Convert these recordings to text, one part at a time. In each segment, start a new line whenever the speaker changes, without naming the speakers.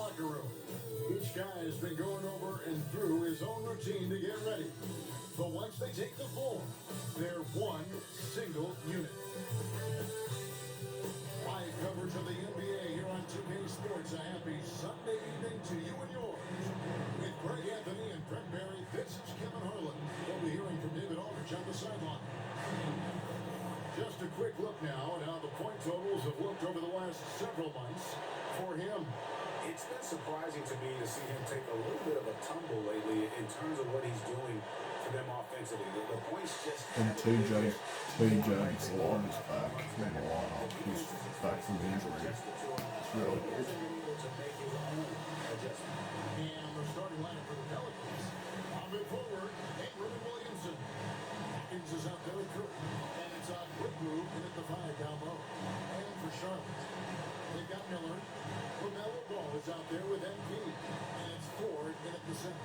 locker room. Each guy has been going over and through his own routine to get ready. But once they take the floor, they're one single unit. Live coverage of the NBA here on 2K Sports. A happy Sunday evening to you and yours. With Greg Anthony and Brent Barry, this is Kevin Harlan. We'll be hearing from David Aldridge on the sideline. Just a quick look now at how the point totals have looked over the last several months for him.
It's been surprising to me to see him take a little bit of a tumble lately in terms of what he's doing for them offensively. The points just...
And TJ's Lord is back. Wow, he's back from injury. It's really good.
And the starting lineup for the Pelicans. On it forward, Ingram and Williamson. Atkins is out there with Cook. And it's on quick move in at the 5 down low. And for Charlotte, they've got Miller. LaMelo Ball is out there with MP. And it's Ford in at the center.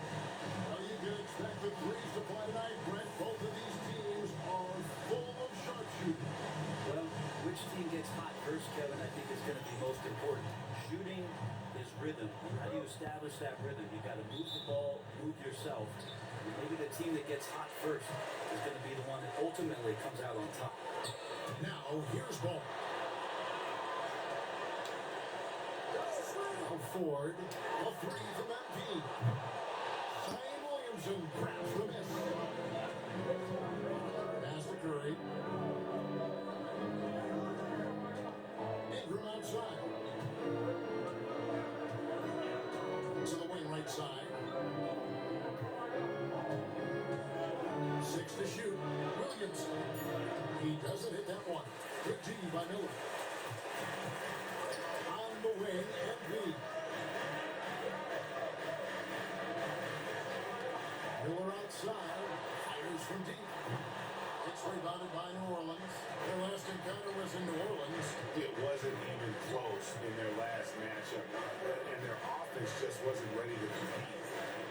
Well, you can expect the threes to fly tonight, Brent. Both of these teams are full of sharpshooting.
Well, which team gets hot first, Kevin, I think is going to be most important. Shooting is rhythm. How do you establish that rhythm? You've got to move the ball, move yourself. And maybe the team that gets hot first is going to be the one that ultimately comes out on top.
Now, here's Ball. Ford, a three from MP. Zion Williamson grabs the miss. Pass to Curry. Ingram outside. To the wing right side. 6 to shoot. Williamson. He doesn't hit that one. Good D by Miller. On the wing, MP. Miller outside, fires from deep. It's rebounded by New Orleans. Their last encounter was in New Orleans.
It wasn't even close in their last matchup. And their offense just wasn't ready to compete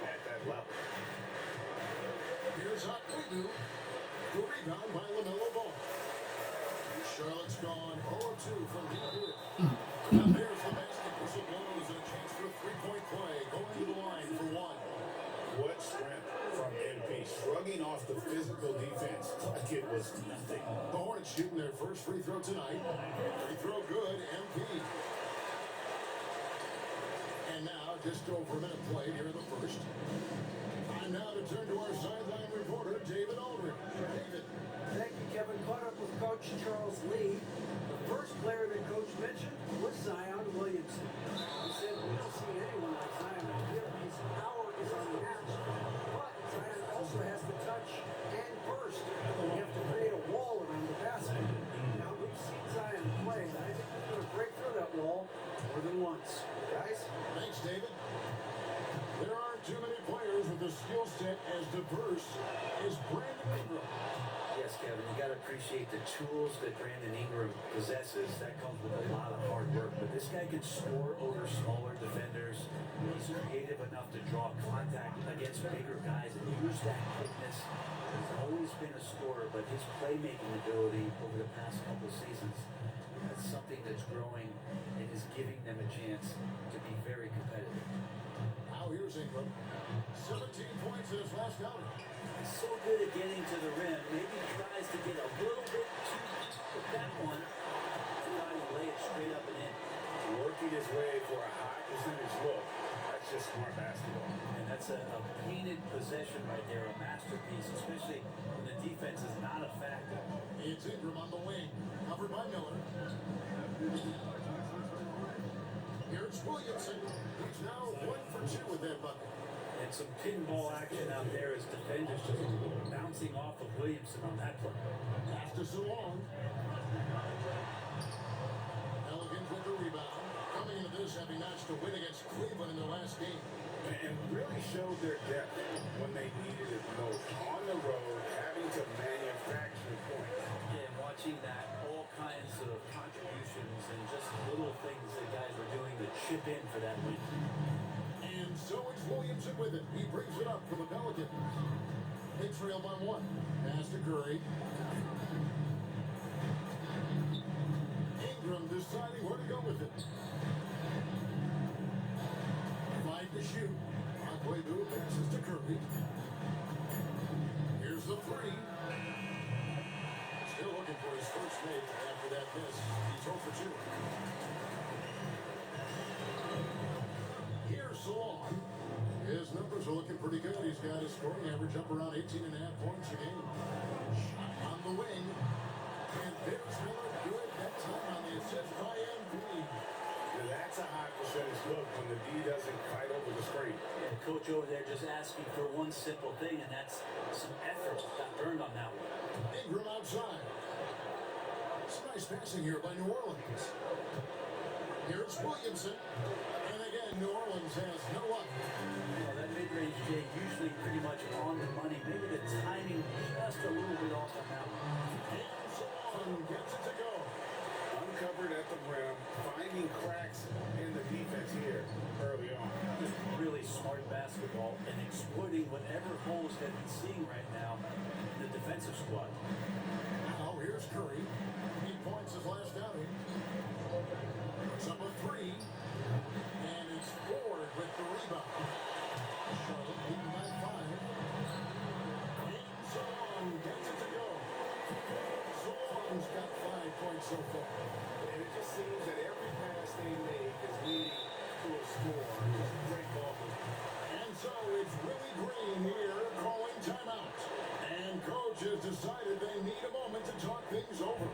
at that level.
Here's Akwidu. The rebound by LaMelo Ball. Charlotte's gone 0-2 from deep. And there's the basket. Whistle blows and a chance for a three-point play. Going to the line for one.
What strength from MP, shrugging off the physical defense like it was nothing.
The Hornets shooting their first free throw tonight. Free throw good, MP. And now, just over a minute played here in the first. Time now to turn to our sideline reporter, David Aldridge. David.
Thank you, Kevin. Caught up with Coach Charles Lee. The first player that Coach mentioned was Zion Williamson. He said, we don't see anyone like Zion here. His power is unmatched. But Zion also has the touch and burst. You have to create a wall around the basket. Now, we've seen Zion play, and I think he's going to break through that wall more than once. Guys?
Thanks, David. There aren't too many players with a skill set as diverse as Brandon Ingram.
Yes, Kevin, you got to appreciate the tools that Brandon Ingram possesses. That comes with a lot of hard work. But this guy can score over smaller defenders. He's creative enough to draw contact against bigger guys and use that quickness. He's always been a scorer, but his playmaking ability over the past couple of seasons, that's something that's growing and is giving them a chance to be very competitive.
Now here's Ingram. 17 points in his last outing.
He's so good at getting to the rim. Maybe he tries to get a little bit too deep with that one. Trying to lay it straight up and in.
Working his way for a high percentage look. That's just smart basketball.
And that's a painted possession right there, a masterpiece, especially when the defense is not a factor.
It's Ingram on the wing, covered by Miller. Here's Williamson. He's now 1 for 2 with that bucket.
And some pinball action out there as defenders just bouncing off of Williamson on that play.
Pass to Salon. Pelicans with the rebound. Coming into this, having matched a win against Cleveland in their last game.
And really showed their depth when they needed it most. On the road, having to manufacture points.
Yeah, and watching that, all kinds of contributions and just little things that guys were doing to chip in for that win.
And so it's Williamson with it. He brings it up for the Pelicans. They trail by 1. Pass to Curry. Ingram deciding where to go with it. shoot. Aguayo passes to Curry. Here's the three. Still looking for his first make after that miss. He's 0 for 2. Here's Salon. His numbers are looking pretty good. He's got his scoring average up around 18.5 points a game. Shot on the wing. And there's Miller good that time on the assist by MP.
Now that's a high percentage look when the D doesn't fight over the screen.
And coach over there just asking for one simple thing, and that's some effort. Got burned on that one.
Ingram outside. Some nice passing here by New Orleans. Here's Williamson. And again, New Orleans has no luck.
Well, that mid-range game usually pretty much on the money. Maybe the timing just a little bit off on that one.
And Salon gets it to go.
Uncovered at the rim, finding cracks in the defense here early on.
Just really smart basketball and exploiting whatever holes that he's seeing right now in the defensive squad.
Now here's Curry. 8 points his last outing. Puts up a three. And it's Ford with the rebound. Charlotte leading by 5. And Salon gets it to go. Salon's got 5 points so far.
And it just seems that every pass they make is leading to a score. Great ball.
And so it's Willie Green here calling timeout. And coach has decided they need a moment to talk things over.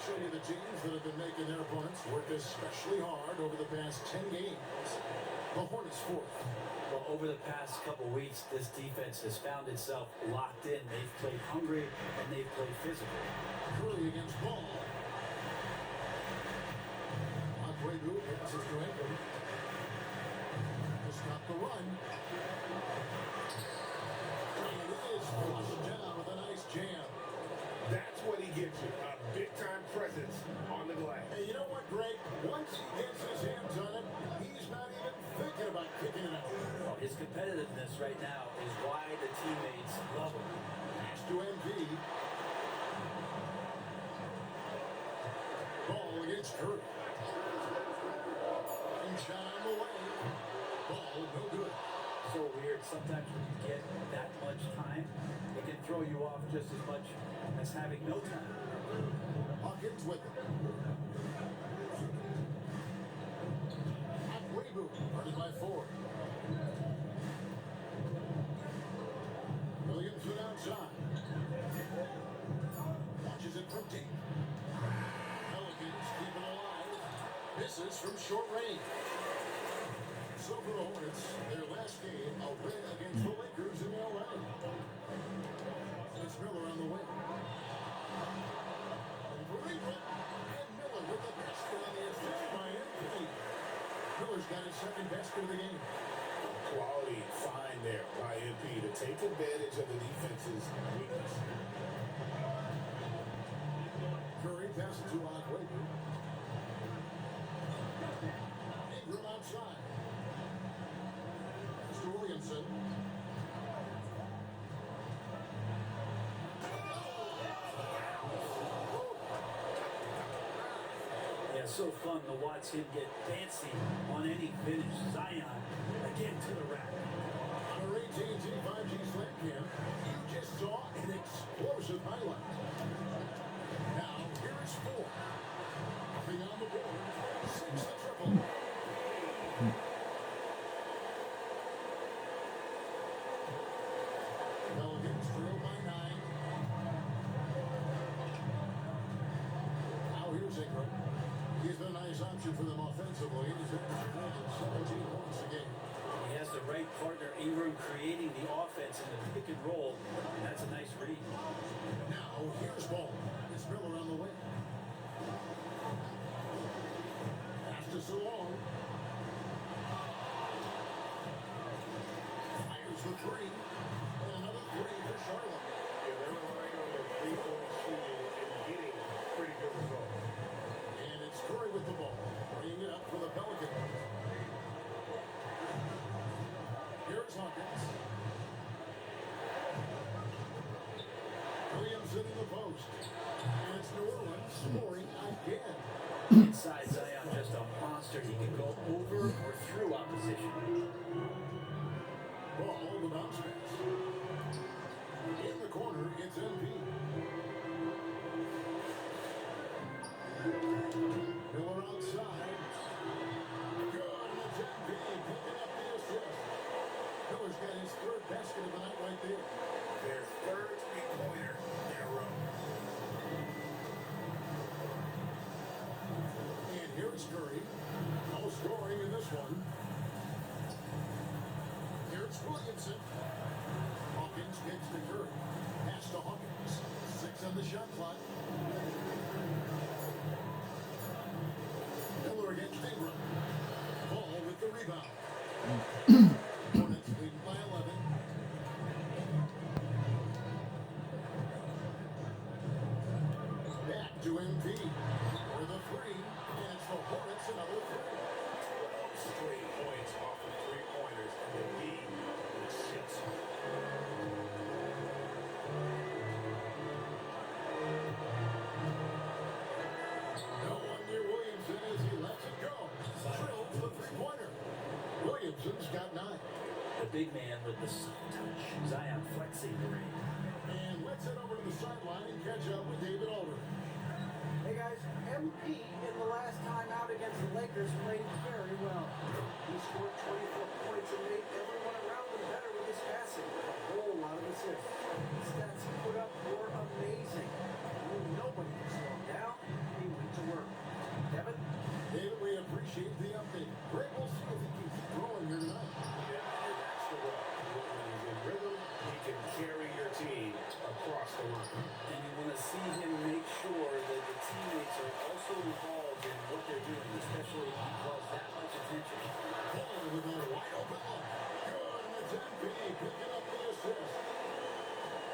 Show you the teams that have been making their points work especially hard over the past 10 games. The Hornets fourth.
Well, over the past couple weeks, this defense has found itself locked in. They've played hungry and they've played physical.
Curry against Ball. Aguayo passes to Ingram. To stop the run. And it is flushed down with a nice jam.
That's what he gives you, a big-time presence on the glass.
Hey, you know what, Greg? Once he gets his hands on it, he's not even thinking about kicking it out.
Well, his competitiveness right now is why the teammates love him.
Pass to MP. Ball against Curry. And shot on the way. Ball no good.
So weird. Sometimes when you get that much time, it can throw you off just as much as having no time.
Hawkins with it. Aguayo, running by 4. Williamson outside. Watches it from deep. Pelicans keep it alive. Misses from short range. So for the Hornets, their last game, a win against the Lakers in LA. It's Miller on the wing. And Miller with the basket on the assist by Anthony. Miller's got his second basket of the game.
Quality find there by MP to take advantage of the defense's weakness.
Curry passes to Aguayo. Ingram outside.
Yeah, so fun to watch him get fancy on any finish. Zion, again to the rack.
On our AT&T 5G Slam Cam, you just saw an explosive highlight. Now, here is 4. Nothing on the board. 6 the triple. Pelicans trail by 9. Now here's Ingram. He's been a nice option for them offensively. He's averaging 17 points a game.
He has the right partner, Ingram, creating the offense in the pick and roll, and that's a nice read.
Now here's Ball. It's Miller on the wing. Pass to Salon. Fires the 3. And another 3 for Charlotte.
Yeah, they're relying on their three-point shooting and getting pretty good results.
And it's Curry with the ball. Bringing it up for the Pelicans. Here's Hawkins. Williamson in the post. And it's New Orleans scoring again.
Inside Zion, just a monster. He can go over or through opposition.
Ball, the bounce pass. In the corner, it's MP. Miller outside. Good, and it's MP picking up the assist. Miller's got his 3rd basket of the night right there.
Their 3rd three-pointer in a row.
And here's Curry. No scoring in this one. Here's Williamson. Hawkins gets to Curry. Pass to Hawkins. 6 on the shot clock. Miller against Ingram. Ball with the rebound. Hornets lead by 11. Back to MP. For the 3. And it's the Hornets another 3.
12 straight points off of three-pointers, and the lead is 6.
No one near Williamson as he lets it go. Drills the 3-pointer. Williamson's got 9.
The big man with the soft touch. Zion flexing the ring.
And let's head over to the sideline and catch up with David Alder.
Hey guys, MP in the last time out against the Lakers played very well. He scored 24 points and made everyone around him better with his passing. A whole lot of assists. The stats he put up were amazing. When nobody could slow him down, he went to work. Kevin?
David, we appreciate the update. Great, we'll see if he keeps throwing here tonight.
Yeah, and that's the rub. When he's in rhythm, he can carry your team across the line.
And you want to see him make sure that the teammates are also involved in what they're doing, especially if he draws that much attention.
Ball with a wide open look. Good, and it's MP picking up the assist.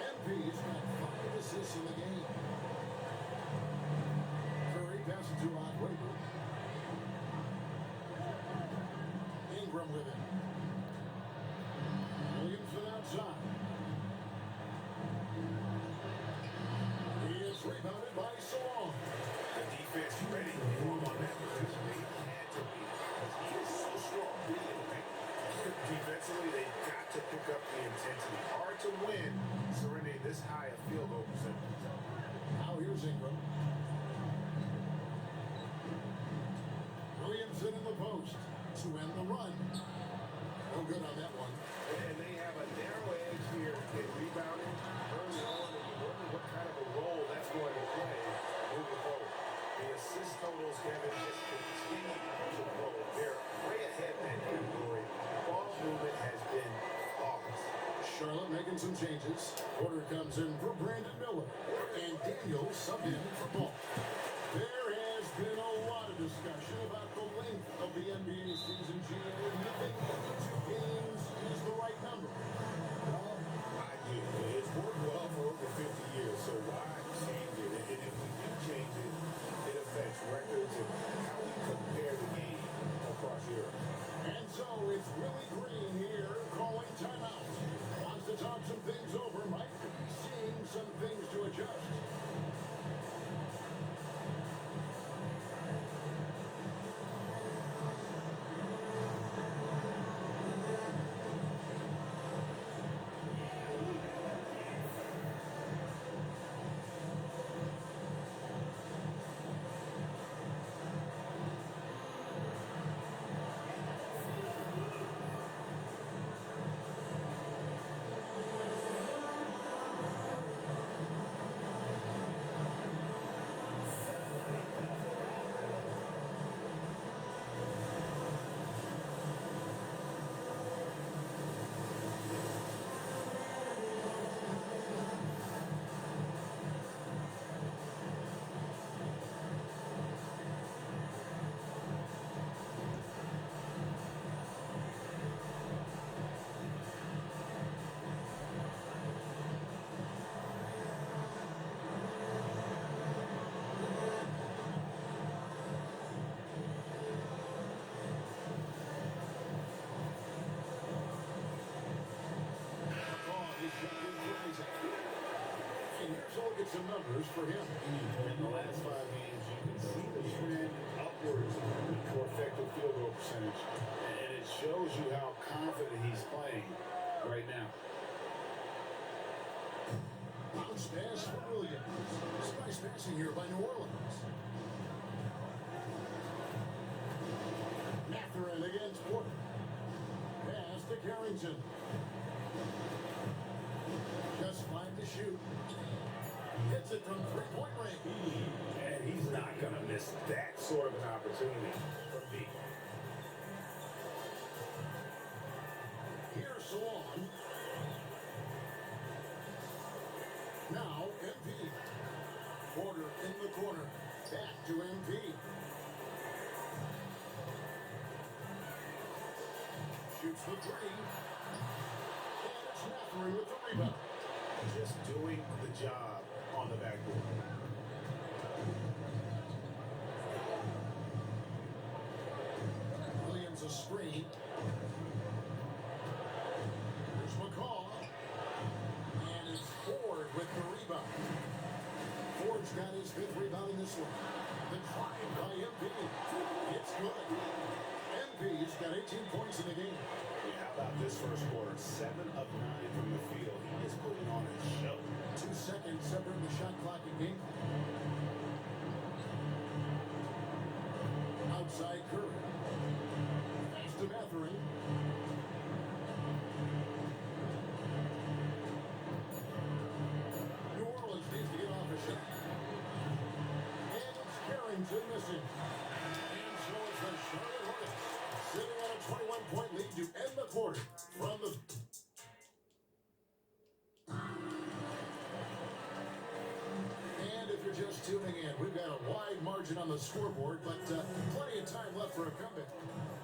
MP's got 5 assists in the game. Curry passes to Rodway. Ingram with it. Williamson outside. He is rebounded by Salon.
The defense ready for him on that position. They had to be, because he is so strong. Defensively, they've got to pick up the intensity. Hard to win surrendering this high a field goal percentage.
Now here's Ingram. Williamson in the post to end the run. No good on that one.
And they have a narrow edge here in rebounding early on, and you wonder what kind of a role that's going to play moving forward. The assist totals, Kevin, just continue to grow. They're way ahead in that category. Ball movement has been flawless.
Charlotte making some changes. Porter comes in for Brandon Miller. And Daniels subbed in for Ball. There has been a lot of discussion about the length of the NBA season, GA. Do you think 82 games is the right number?
Well, I do. It's worked well for over 50 years, so why change it? And if we do change it, it affects records and how we compare the game across Europe.
And so it's Willie Green here calling timeout. Wants to talk some things over. Might be seeing some things to adjust. some numbers for him.
In the last 5 games, you can see the trend upwards for effective field goal percentage. And it shows you how confident he's playing right now.
Bounce pass for Williams. Nice passing here by New Orleans. Mathurin against Porter. Pass to Carrington. Just 5 to shoot. Hits it from three-point range.
And he's not going to miss that sort of an opportunity from deep.
Here's Salon. Now MP. Porter in the corner. Back to MP. Shoots the three. And it's Mathurin with the rebound.
Just doing the job on the backboard.
Williams a screen. Here's McCall. And it's Ford with the rebound. Ford's got his 5th rebound in this one. The drive by MP. It's good. MP's got 18 points in the game.
Yeah, how about this first quarter? 7 of 9 from the field. He is putting on a show.
2 seconds separating the shot clock and game clock. Outside Curry. Pass to Mathurin. New Orleans needs to get off a shot. And it's Carrington missing. And so it's the Charlotte Hornets sitting on a 21-point lead to end the quarter from the... And if you're just tuning in, we've got a wide margin on the scoreboard, but plenty of time left for a comeback.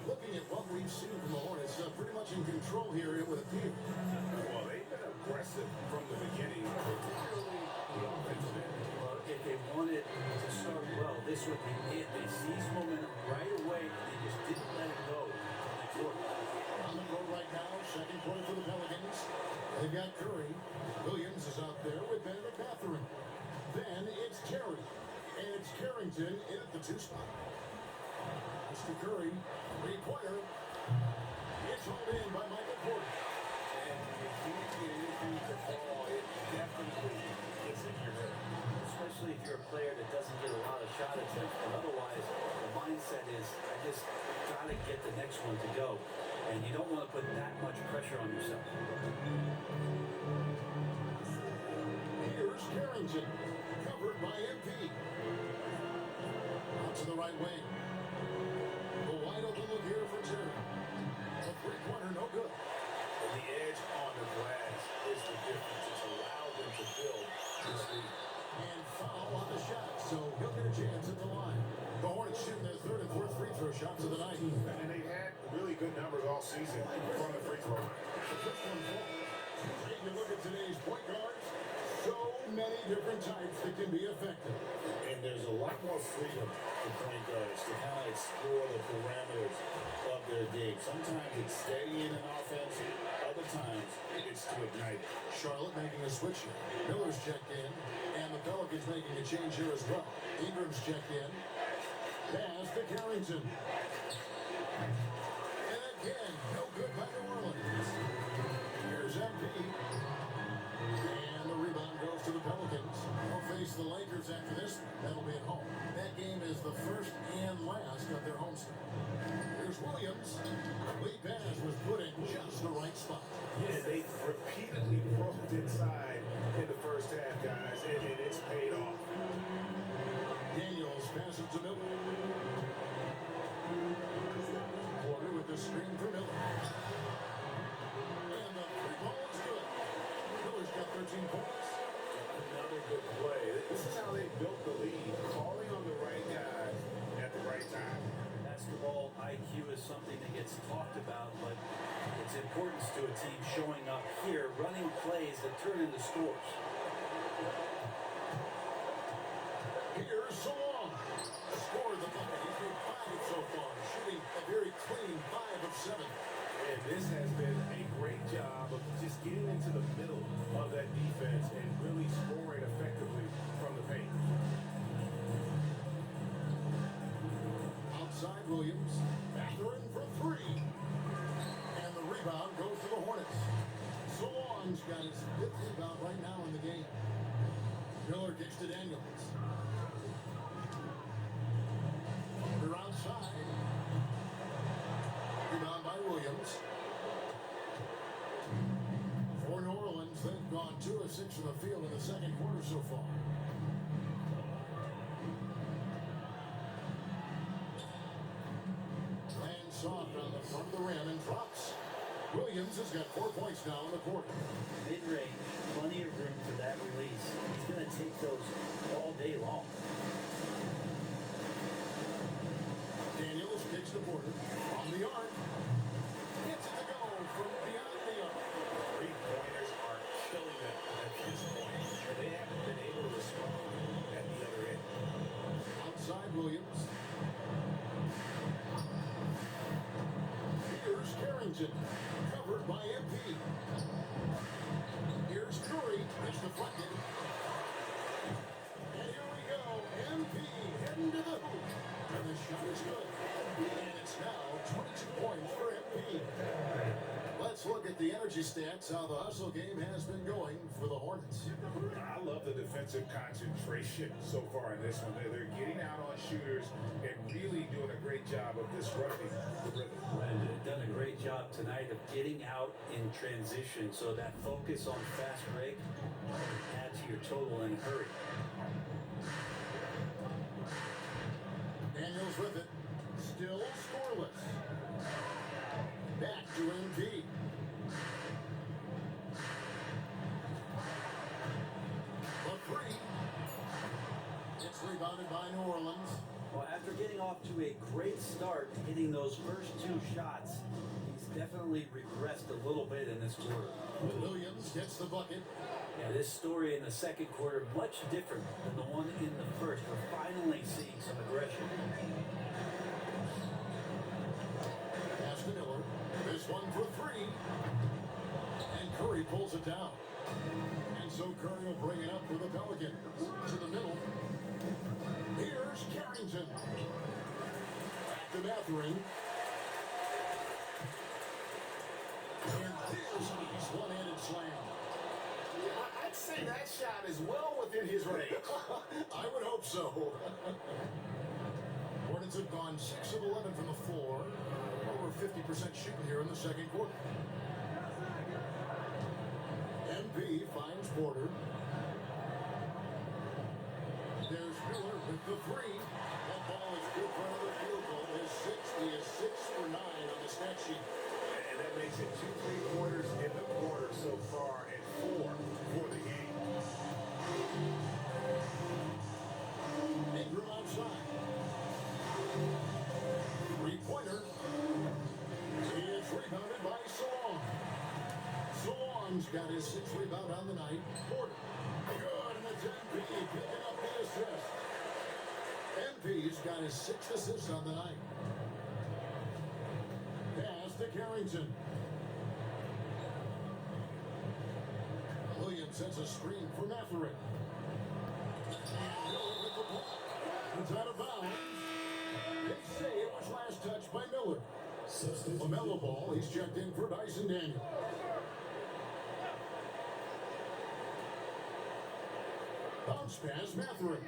Looking at what we've seen from the Hornets, pretty much in control here, it would appear.
Well, they've been aggressive from the beginning, particularly the offensive end.
Well, if they wanted to start well, this would be it. They seized momentum right away, and they just didn't let it go.
On the road right now, second quarter for the Pelicans. They've got Curry. Williams is out there with Benedict Mathurin. Then it's Terry. And it's Carrington in at the 2 spot. It's to Curry. Three-pointer. It's hauled in by Michael Porter.
And you can't get anything to fall. It definitely gets in your head.
Especially if you're a player that doesn't get a lot of shot attempts, but otherwise the mindset is, I just gotta get the next one to go. And you don't want to put that much pressure on yourself.
Here's Carrington. Covered by MP. Out to the right wing. The wide open look here for Terry. A three-pointer, no good.
And the edge on the glass is the difference. It's allowed them to build this lead.
And foul on the shot, so he'll get a chance at the line. The Hornets shooting their 3rd and 4th free throw shots of the night.
And they've had really good numbers all season from the free throw line.
The first one falls. Take a look at today's point guards. So many different types that can be effective.
And there's a lot more freedom for point guards to kind of explore the parameters of their game. Sometimes it's steadying an offense, other times it's to ignite it.
Charlotte making a switch here. Miller's checked in, and the Pelicans making a change here as well. Ingram's checked in. Pass to Carrington. And again, no good by New Orleans. Here's MP. And the rebound goes to the Pelicans. They'll face the Lakers after this. That'll be at home. That game is the first and last of their homestand. Here's Williams. Lead pass was put in just the right spot.
Yeah, they repeatedly broke inside in the first half, guys, and it's paid off.
Daniels passes to Miller. Porter with the screen for Miller. And the three ball is good. Miller's got 13 points.
Another good play. This is how they built the lead, calling on the right guy at the right time.
Basketball IQ is something that gets talked about, but its importance to a team showing up here, running plays that turn into scores.
Here's Salon. Scored the bucket. He's made 5 so far. Shooting a very clean 5 of 7.
And this has been a great job of just getting into the middle of that defense and really scoring effectively
outside Williams. Mathurin for three. And the rebound goes to the Hornets. Solon's got his fifth rebound right now in the game. Miller kicks to Daniels. They're outside. Rebound by Williams. For New Orleans, they've gone 2 of 6 from the field in the second quarter so far. Lands soft on the front of the rim and drops. Williams has got 4 points now in the quarter.
Mid-range, plenty of room for that release. He's going to take those all day long.
Daniels kicks to Porter. On the arc. Gets it to go from beyond the arc.
Three-pointers are killing them at this point. They haven't been able to respond at the other end.
Outside Williams. Here's Carrington. Covered by MP. Here's Curry. It's deflected. And here we go. MP heading to the hoop. And the shot is good. And it's now 22 points for MP. Let's look at the energy stats, how the hustle game has been going for the Hornets.
I love the defensive concentration so far in this one. They're getting out on shooters and really doing a great job of disrupting the rhythm.
And they've done a great job tonight of getting out in transition, so that focus on fast break adds to your total and hurry.
Daniels with it. Still scoreless. Back to MP. The three. It's rebounded by New Orleans.
Well, after getting off to a great start, hitting those first 2 shots, he's definitely regressed a little bit in this quarter.
Williams gets the bucket.
Yeah, this story in the second quarter, much different than the one in the first. We're finally seeing some aggression.
Pass to Miller. This one for three. And Curry pulls it down. And so Curry will bring it up for the Pelicans. To the middle. Here's Carrington. Back to Mathurin. And there's his one-handed slam.
I'd say that shot is well within his range.
I would hope so. Hornets have gone 6 of 11 from the floor. Over 50% shooting here in the second quarter. MP finds Porter. There's Miller with the three. That ball is good for another field goal. His 6th. He is 6 for 9 on the stat sheet.
And that makes it 2 3-quarters in the quarter so far and 4 for the game.
Ingram outside. Three-pointer. It's rebounded by Solon. Solon's got his 6th rebound on the night. Porter. Good, and it's MP picking up the assist. MP's got his 6th assist on the night. Pass to Carrington. Williams sets a screen for Mathurin. And Miller with the block. It's out of bounds. They say it was last touched by Miller. LaMelo Ball, he's checked in for Dyson Daniel. Bounce pass, Mathurin.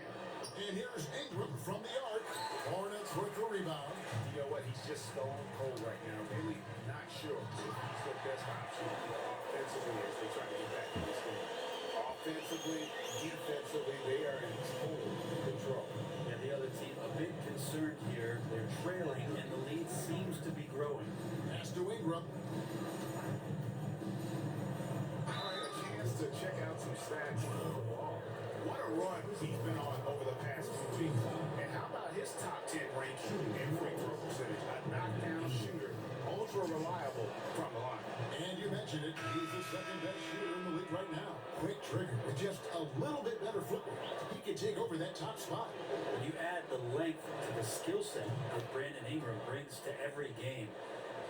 And here's Ingram from the arc. Hornets with the rebound.
You know what? He's just stone cold right now. Really not sure if he's the best option offensively as they try to get back in this game. Offensively, defensively, they are in total control.
Yeah, the other team a bit concerned here. They're trailing, and the lead seems to be growing.
Pass to Ingram.
All right, a chance to check out some stats on the wall. What a run he's been on over the past 2 weeks. And how about his top 10 ranking in free throw percentage? A knockdown shooter, ultra reliable from the line.
And you mentioned it, he's the 2nd best shooter in the league right now. Quick trigger with just a little bit better footwork. He can take over that top spot.
When you add the length to the skill set that Brandon Ingram brings to every game,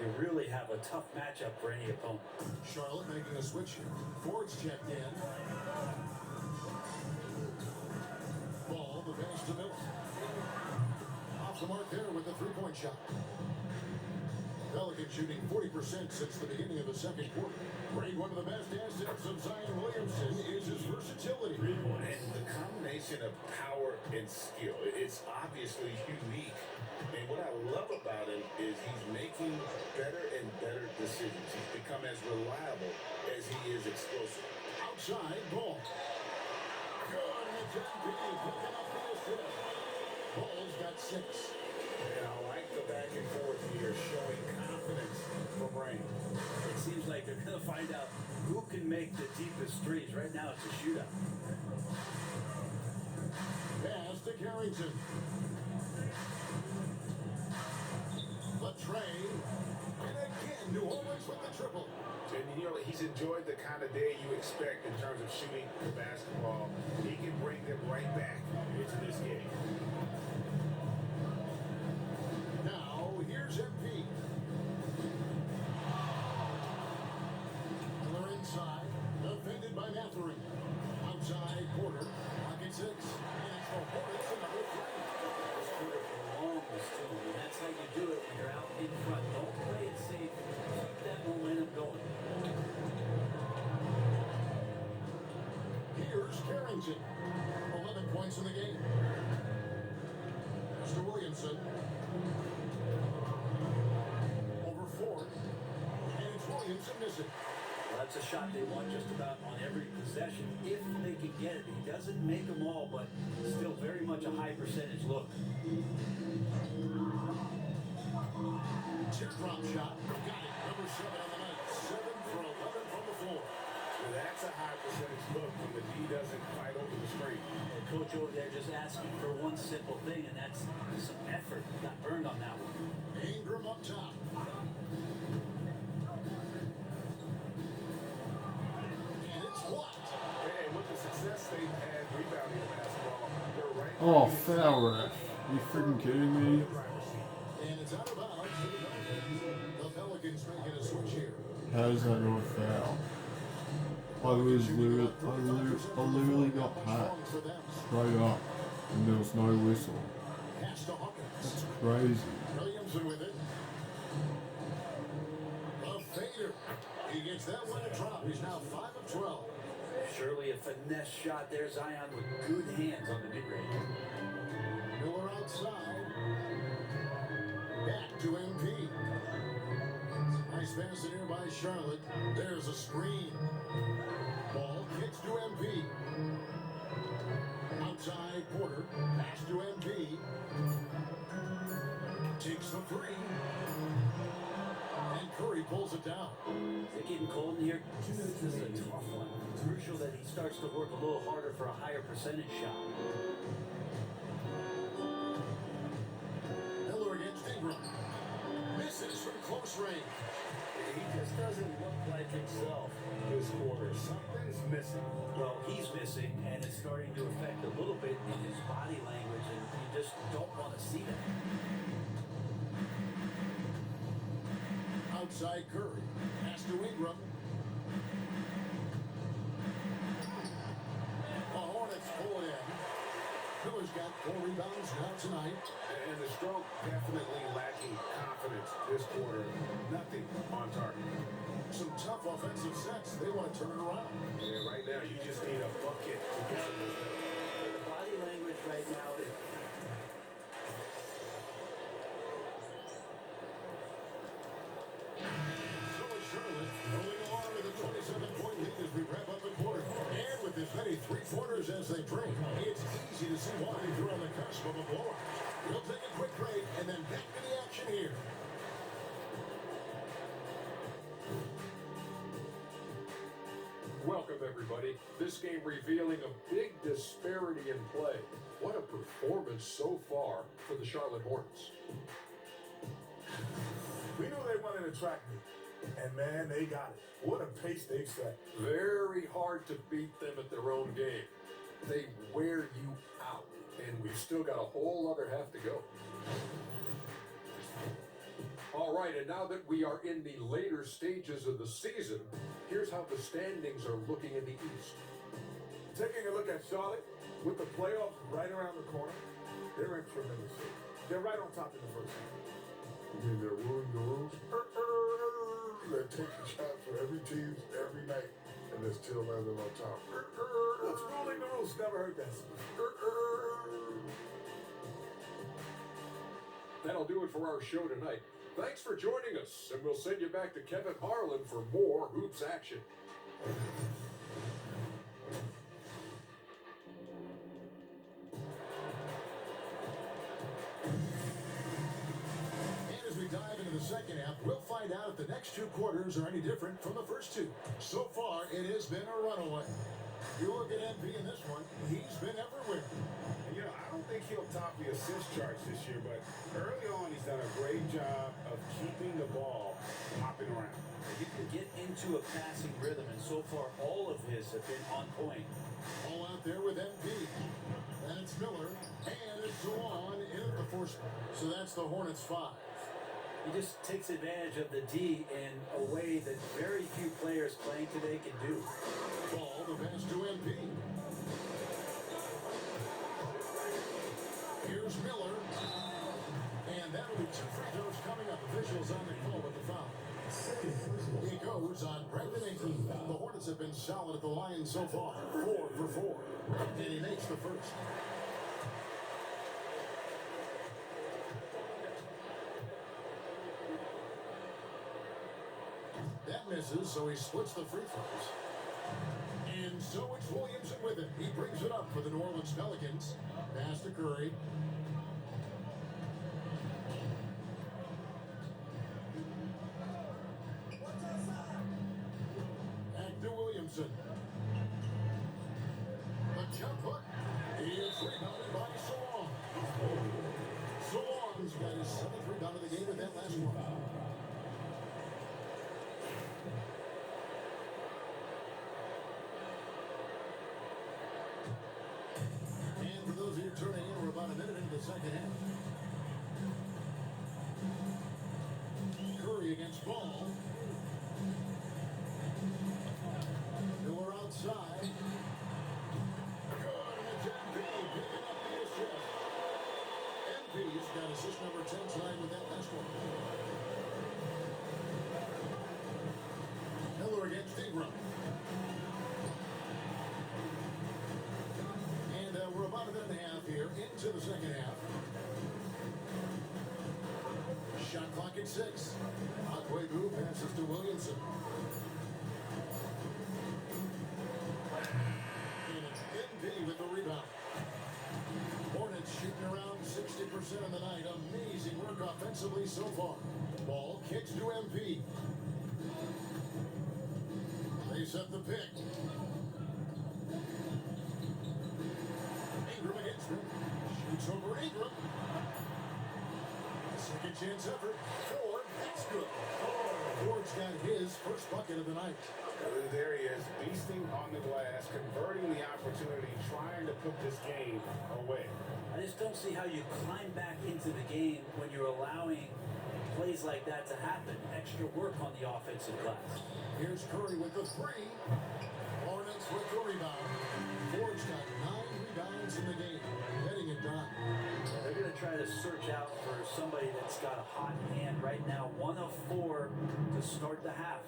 you really have a tough matchup for any opponent.
Charlotte making a switch here. Ford's checked in. Ball, the pass to Miller. Off the mark there with the three-point shot. Pelicans shooting 40% since the beginning of the second quarter. Grade one of the best assets of Zion Williamson is his versatility.
And the combination of power and skill, it's obviously unique. And what I love about him is he's making better and better decisions. He's become as reliable as he is explosive.
Outside ball. Good, and it's MP picking up the assist. Ball's got 6.
And I like the back and forth here, showing confidence from Rain.
It seems like they're going to find out who can make the deepest threes. Right now, it's a shootout.
Pass to Carrington. The tray. And again, New Orleans with the triple.
And you know, he's enjoyed the kind of day you expect in terms of shooting the basketball. He can bring them right back into this game.
Now, here's MP. Miller inside. Defended by Matherin. Outside Porter. Pocket 6. And it's the Hornets another 3.
This quarter belongs to him, and that's how you do it when you're out in front. Don't play it safe. Keep that momentum going.
Here's Carrington. 11 points in the game. Mr. Williamson. Over 4. And it's Williamson missing.
Well, that's a shot they want just about on every possession if they can get it. He doesn't make them all, but still very much a high percentage look.
Teardrop shot. Got it. Number 7 on the night. 7 for 11 from the floor.
And that's a high percentage look when the D doesn't fight over the screen.
And coach over there just asking for one simple thing, and that's some effort. Got burned on that one.
Ingram up top. And it's blocked.
And with the success they've had rebounding the basketball, they're right.
Oh, foul ref. Are you freaking kidding me?
And it's out of bounds. The Pelicans making a switch here.
How is that not a foul? I literally got hacked straight up, and there was no whistle.
Pass to Hawkins.
That's crazy.
Williamson with it. A fader. He gets that one a drop. He's now 5 of 12.
Surely a finesse shot there. Zion with good hands on the mid-range.
Miller outside. Back to MP. Nice pass in here by Charlotte. There's a screen. Ball kicks to MP. Outside Porter. Pass to MP. Takes the 3. And Curry pulls it down.
Is it getting cold in here? This is a tough one. It's crucial that he starts to work a little harder for a higher percentage shot.
Miller against Ingram. Misses from close range.
He just doesn't look like himself this quarter. Something's missing.
Well, he's missing, and it's starting to affect a little bit in his body language, and you just don't want to see that.
Outside Curry. Pass to Ingram. The Hornets pull it in. Miller's got 4 rebounds now tonight.
And the stroke definitely lacking confidence this quarter. Nothing on target.
Some tough offensive sets. They want to turn it around.
Yeah, right now you just need a bucket to get them this thing.
The body language right now is...
So is Charlotte rolling along with a 27-point lead as we wrap up the quarter. And with as many three-pointers as they bring, it's easy to see why they're on the cusp of a blowout. We'll take a quick break and then back to the action here.
Welcome, everybody. This game revealing a big disparity in play. What a performance so far for the Charlotte Hornets.
We knew they wanted to track me. And man, they got it. What a pace they've set.
Very hard to beat them at their own game. They wear you out, and we've still got a whole other half to go. All right, and now that we are in the later stages of the season, here's how the standings are looking in the East.
Taking a look at Charlotte, with the playoffs right around the corner, they're in tremendous shape. They're right on top in the first half.
You mean they're ruling the rules? They're taking shots for every team every night, and they're still landing on top.
What's ruling the rules? Never heard that.
That'll do it for our show tonight. Thanks for joining us, and we'll send you back to Kevin Harlan for more hoops action.
And as we dive into the second half, we'll find out if the next two quarters are any different from the first two. So far, it has been a runaway. You look at MP in this one, he's been everywhere.
You know, I don't think he'll top the assist charts this year, but early on he's done a great job of keeping the ball hopping around.
You can get into a passing rhythm, and so far all of his have been on point.
All out there with MP. And it's Miller, and it's Zawan in at the force. So that's the Hornets 5.
He just takes advantage of the D in a way that very few players playing today can do.
Ball, the pass to MP. Here's Miller. And that'll be 2 free throws coming up. Officials on the call with the foul. He goes on Brendan Ingram. The Hornets have been solid at the line so far. 4 for 4. And he makes the first. That misses, so he splits the free throws. And so it's Williamson with it. He brings it up for the New Orleans Pelicans. Pass to Curry. Back to Williamson. The jump hook is rebounded by Salon. Salon's got his 7th rebound of the game with that last one. And for those of you turning in, we're about a minute into the second half. Curry against Ball. Miller outside. Good, and it's MP picking up the assist. MP's got assist number 10 tonight with that last one. Miller against Ingram. And we're about a minute and a half here into the second half. Shot clock at 6. Agüero passes to Williamson. And it's NB with the rebound. Hornets shooting around 60% of the night. Amazing work offensively so far. Ball kicks to MP. They set the pick. Ingram against him. Shoots over Ingram. Second chance effort. Ford. That's good. Ford's got his first bucket of the night.
There he is, beasting on the glass, converting the opportunity, trying to put this game away.
I just don't see how you climb back into the game when you're allowing plays like that to happen. Extra work on the offensive glass.
Here's Curry with the 3. Hornets with the rebound. Ford's got 9 rebounds in the game. Heading it down.
They're going to try to search out for somebody that's got a hot hand right now. 1 of 4 to start the half.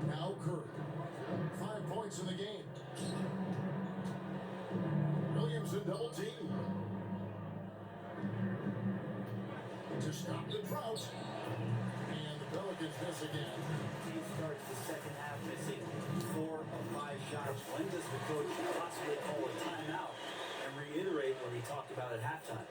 Now Curry. 5 points in the game. Williamson double team. To stop the drought. And the Pelicans miss again.
He starts the second half missing 4 of 5 shots. When does the coach possibly call a timeout and reiterate what he talked about at halftime?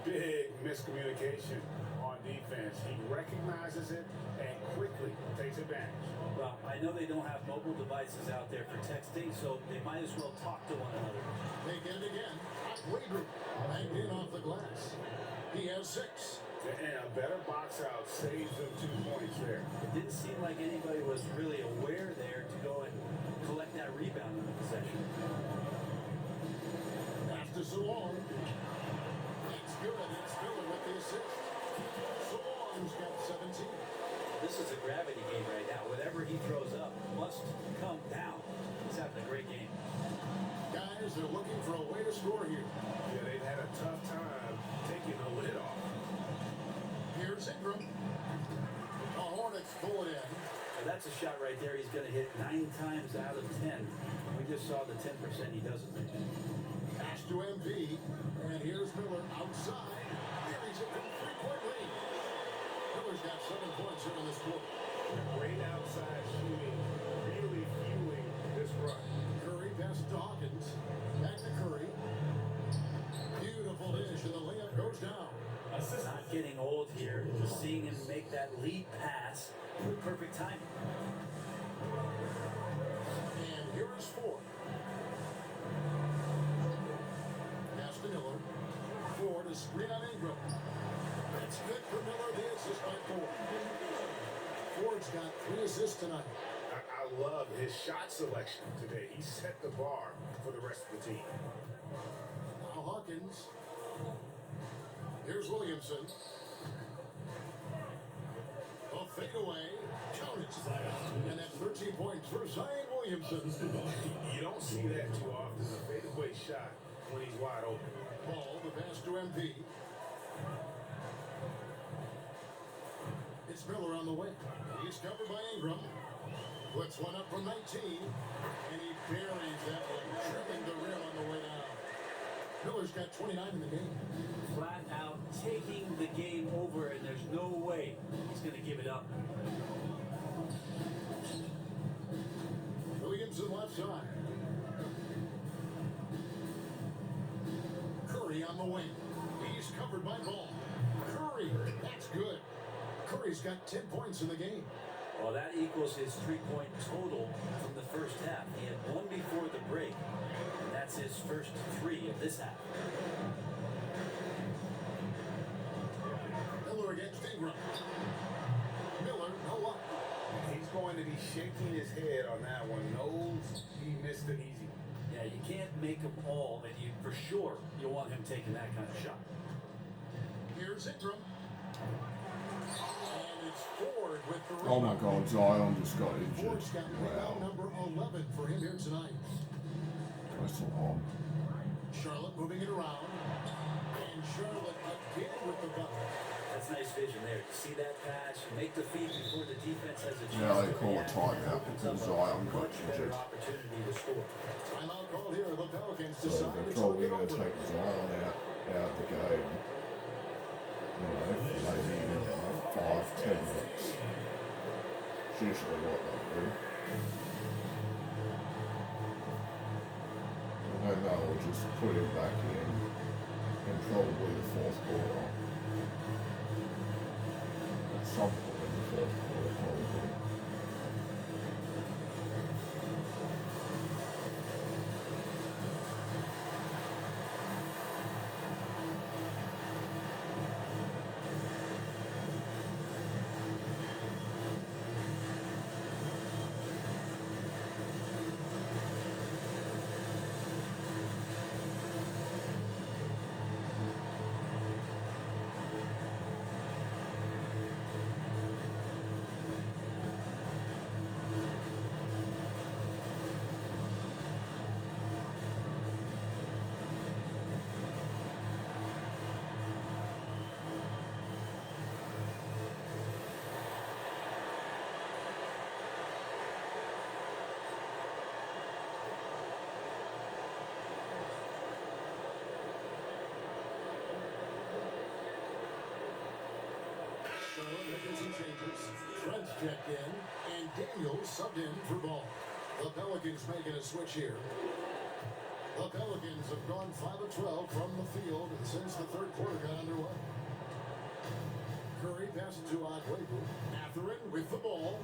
Big miscommunication on defense. He recognizes it and quickly takes advantage.
Well, I know they don't have mobile devices out there for texting, so they might as well talk to one another.
They get it again. Agüero banged in off the glass. He has 6.
And a better box out saves them 2 points there.
It didn't seem like anybody was really aware there to go and collect that rebound in the possession.
Pass to Salon. That's good. It's Miller with the assist. Salon's got 17.
This is a gravity game right now. Whatever he throws up must come down. He's having a great game.
Guys, they're looking for a way to score here.
Yeah, they've had a tough time taking the lid off.
Here's Ingram. The Hornets pull it in.
Well, that's a shot right there. He's going to hit 9 times out of 10. We just saw the 10% he doesn't make.
Pass to MV. And here's Miller outside. There he's it from three-point range. Miller's got 7 points here in this quarter.
Great outside shooting, really fueling this run.
Curry passes to Hawkins. Back to Curry. Beautiful dish, and the layup goes down.
Not getting old here. Seeing him make that lead pass with perfect timing.
And here is Ford. Pass to Miller. Ford is screen on Ingram. That's good for Miller. The assist by Ford. Ford's got 3 assists tonight.
I love his shot selection today. He set the bar for the rest of the team.
Now Hawkins. Here's Williamson. A fadeaway. Count it. And that's 13 points for Zion Williamson.
You don't see that too often. A fadeaway shot when he's wide open.
Ball, the pass to MP. It's Miller on the wing. He's covered by Ingram. Puts one up from 19. And he buries that one, tripping the rim on the way down. Miller's got 29 in the game.
Flat out taking the game over, and there's no way he's going to give it up.
Williamson left side. Curry on the wing. He's covered by Ball. Curry, that's good. Curry's got 10 points in the game.
Well, that equals his 3-point total from the first half. He had 1 before the break, and that's his first 3 of this half.
Miller against Ingram. Miller, no luck.
He's going to be shaking his head on that one. Knows he missed it easy.
Yeah, you can't make them all, and you for sure you want him taking that kind of shot.
Here's Ingram. And it's Ford with the
Oh my
rebound.
God, Zion just got injured.
Ford's got rebound
Wow.
number 11 for him here tonight.
That's so long.
Charlotte moving it around. And Charlotte again with the bucket.
That's nice vision there. You see that pass, you make the feed before the defense has a chance.
Yeah, they
to
call a
react.
timeout because Zion got
Much better
injured.
opportunity to score.
Timeout called here. The Pelicans
So
decide
they're
to
probably
talk it
going to
over.
take Zion out the game. You know, maybe 5-10 minutes. It's usually what they do. And then they'll just put him back in probably the 4th quarter. At some point in the 4th quarter, probably.
Charlotte making some changes. Trent's checked in, and Daniels subbed in for Ball. The Pelicans making a switch here. The Pelicans have gone 5 of 12 from the field since the 3rd quarter got underway. Curry passes to Aguayo. Mathurin with the ball.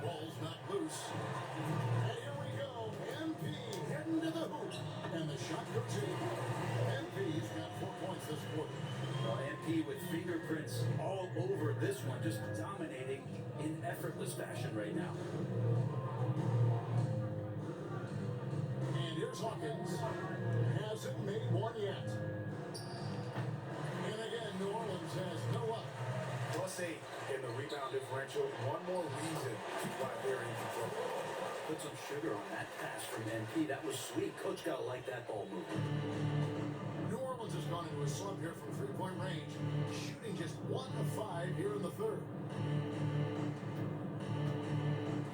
Ball's not loose. And here we go. MP heading to the hoop. And the shot goes in. MP's got 4 points this quarter.
Well, MP with fingerprints all over this one, just dominating in effortless fashion right now.
And here's Hawkins. Hasn't made one yet. And again, New Orleans has no luck.
+8 in the rebound differential. One more reason why they're in control.
Put some sugar on that pass from MP. That was sweet. Coach gotta like that ball movement.
New Orleans has gone into a slump here from three-point range, shooting just 1 of 5 here in the third.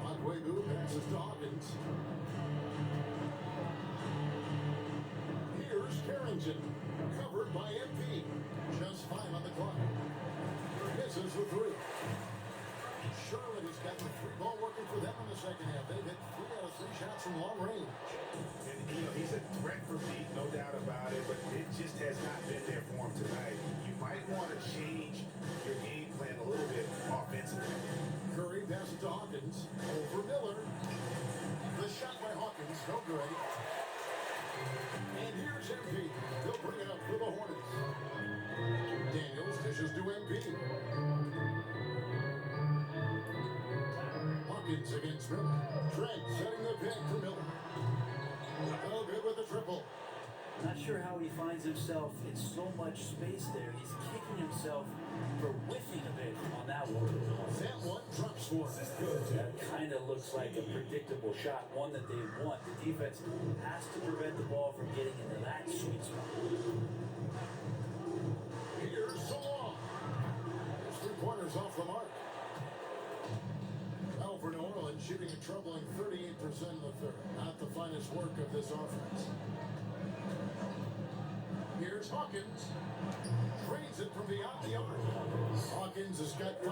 Agüero passes to Hawkins. Here's Carrington, covered by MP. Just 5 on the clock. Misses the three. Charlotte has got the three ball working for them in the second half. They've hit 3 out of 3 shots from long range.
And, he's a threat for me, no doubt about it, but it just has not been there for him tonight. You might want to change your game plan a little bit offensively.
Curry passes to Hawkins. Over Miller. The shot by Hawkins, no good. And here's MP. He'll bring it up for the Hornets. Daniels dishes to MP. Hawkins against Miller. Trent setting the pick for Miller. No good with the triple.
Not sure how he finds himself in so much space there. He's kicking himself for whiffing a bit on that one.
That one drops for him.
That kind of looks like a predictable shot, one that they want. The defense has to prevent the ball from getting into that sweet spot.
Here's Salon. There's 3 pointers off the mark. Now for New Orleans, shooting a troubling 38% in the third. Not the finest work of this offense. Here's Hawkins. Trades it from beyond the arc. Hawkins has got 5.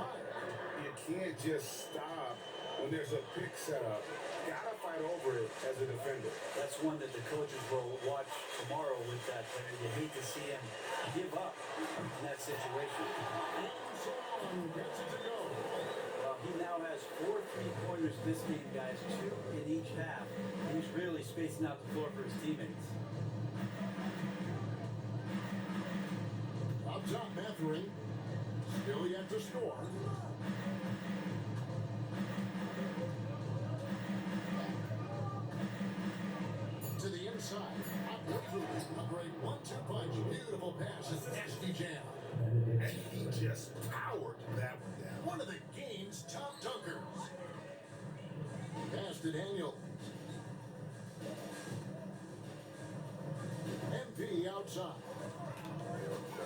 You can't just stop when there's a pick set up. Gotta fight over it as a defender.
That's one that the coaches will watch tomorrow with that player. You hate to see him give up in that situation.
And Salon gets it to go.
Well, he now has 4 3-pointers this game, guys, 2 in each half. He's really spacing out the floor for his teammates.
Up top, Matherin. Still yet to score. To the inside. Agüero. A great 1-2 punch. Beautiful pass and nasty jam.
And he just powered that one down.
One of the game's top dunkers. Pass to Daniel. MP outside.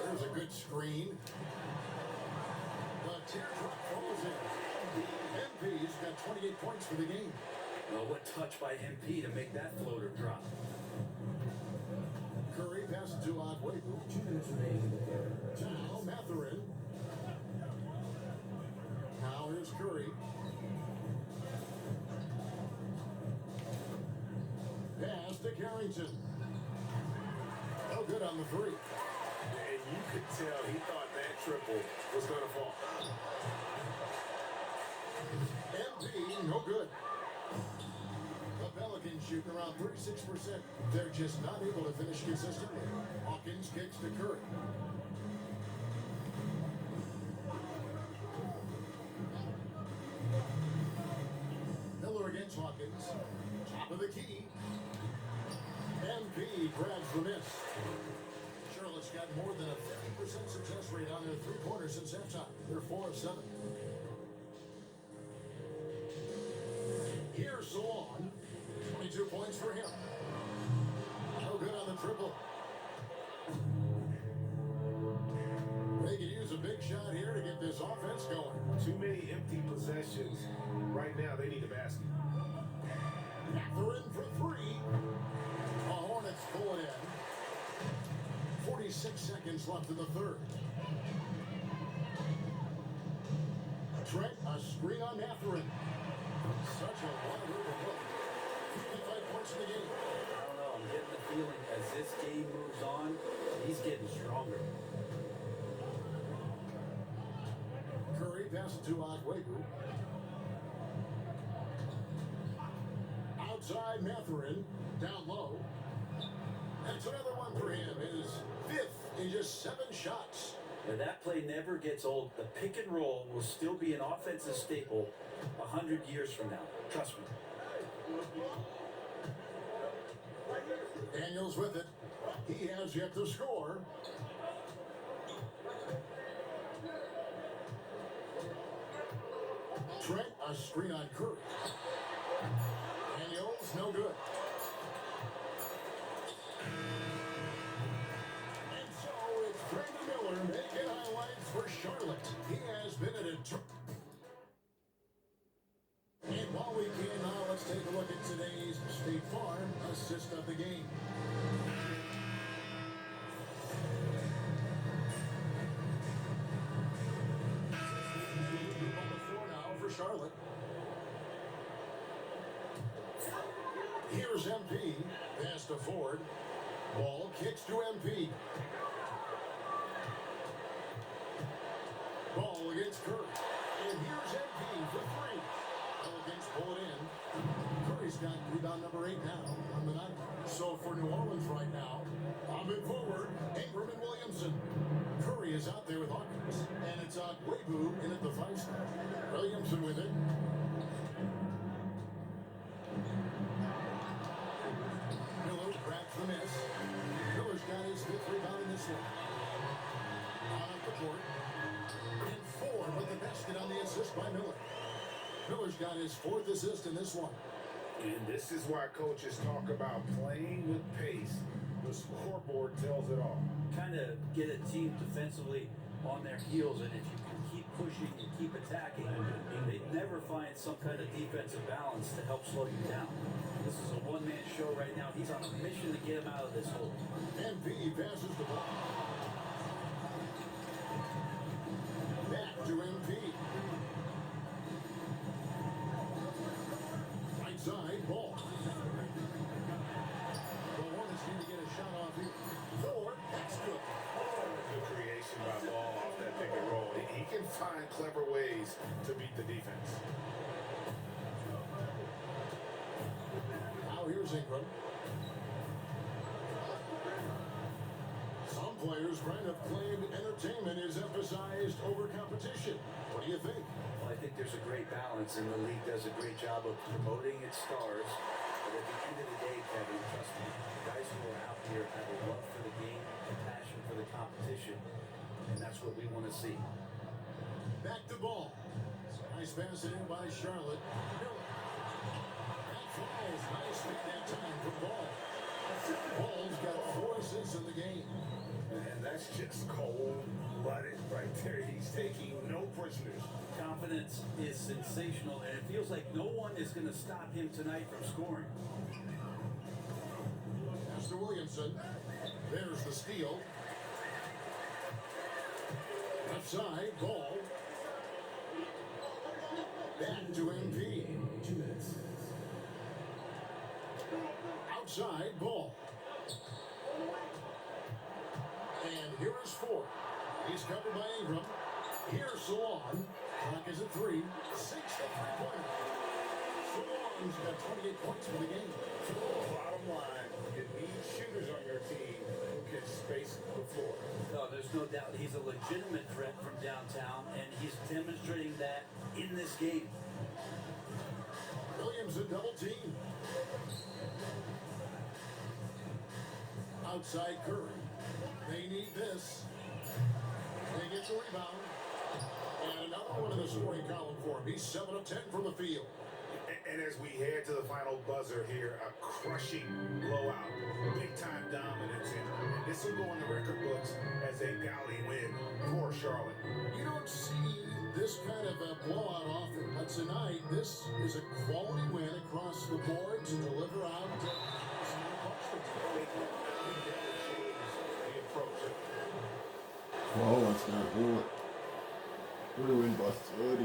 There's a good screen. The teardrop falls in. MP's got 28 points for the game.
Well, what touch by MP to make that floater drop.
Curry passes to Agüero. Now Matherin. Now here's Curry. Pass to Carrington. Oh, good on the 3.
And you could tell he thought that triple was going to fall.
MP, no good. The Pelicans shooting around 36%. They're just not able to finish consistently. Hawkins kicks to Curry. Miller against Hawkins. Top of the key. MP grabs the miss. Charlotte's got more than a 50% success rate on their 3-pointers since halftime. They're 4 of 7. Here's Salon. 22 points for him. No good on the triple. They could use a big shot here to get this offense going.
Too many empty possessions. Right now, they need a basket.
Matherin for 3. The Hornets pull it in. 46 seconds left in the third. Trent, a screen on Matherin. Such a wide open look. 55 points in the game.
I don't know. I'm getting the feeling as this game moves on, he's getting stronger.
Curry passes to Agüero. Outside Matherin. Down low. That's another one for him. His 5th in just 7 shots.
Now, that play never gets old. The pick and roll will still be an offensive staple 100 years from now. Trust me.
Daniels with it. He has yet to score. Trent, a screen on Curry. It's no good. And so it's Brandon Miller making highlights for Charlotte. He has been an And while we can now, let's take a look at today's State Farm assist of the game. On the floor now for Charlotte. Here's MP. Pass to Ford. Ball kicks to MP. Ball against Curry. And here's MP for three. Pelicans pull it in. Curry's got rebound number 8 now on the night. So for New Orleans right now, bombing forward, Ingram and Williamson. Curry is out there with Hawkins. And it's Webu in at the 5 spot. Williamson with it. Miller grabs the miss. Miller's got his 5th rebound in this one. On up the court. And Ford with the basket on the assist by Miller. Miller's got his 4th assist in this one.
And this is why coaches talk about playing with pace. The scoreboard tells it all.
Kind of get a team defensively on their heels, and if you can keep pushing and keep attacking, they never find some kind of defensive balance to help slow you down. This is a one-man show right now. He's on a mission to get him out of this hole.
MP passes the ball. Back to MP. Right side, ball. The Hornets need to get a shot off here. Ford, that's good.
Good creation by Ball off that pick and roll. He can find clever ways to beat the defense.
Now here's Ingram. Some players might have claimed entertainment is emphasized over competition. What do you think?
Well, I think there's a great balance, and the league does a great job of promoting its stars. But at the end of the day, Kevin, trust me, the guys who are out here have a love for the game, a passion for the competition, and that's what we want to see.
Back to Ball. Nice pass in by Charlotte. Miller. That falls nicely that time for Ball. Ball's got 4 assists in the game.
And that's just cold-blooded right there. He's taking no prisoners.
Confidence is sensational, and it feels like no one is going to stop him tonight from scoring.
Pass to Williamson. There's the steal. Left side, Ball. Back to MP.
2 minutes.
Outside, Ball. And here is Ford. He's covered by Ingram. Here's Salon. Clock is at 3. 6 to 3-pointer. Salon's got 28 points for the game.
Bottom line, you need shooters on your team who can space the floor.
No, there's no doubt he's a legitimate threat from downtown, and he's demonstrating that in this game.
Williamson double team. Outside Curry. They need this. They get the rebound. And another one in the scoring column for him. He's 7 of 10 from the field.
And as we head to the final buzzer here, a crushing blowout, big-time dominance, and this will go in the record books as a galley win for Charlotte.
You don't see this kind of a blowout often, but tonight this is a quality win across the board to deliver out.
Oh, that's not good. Ruined by 30.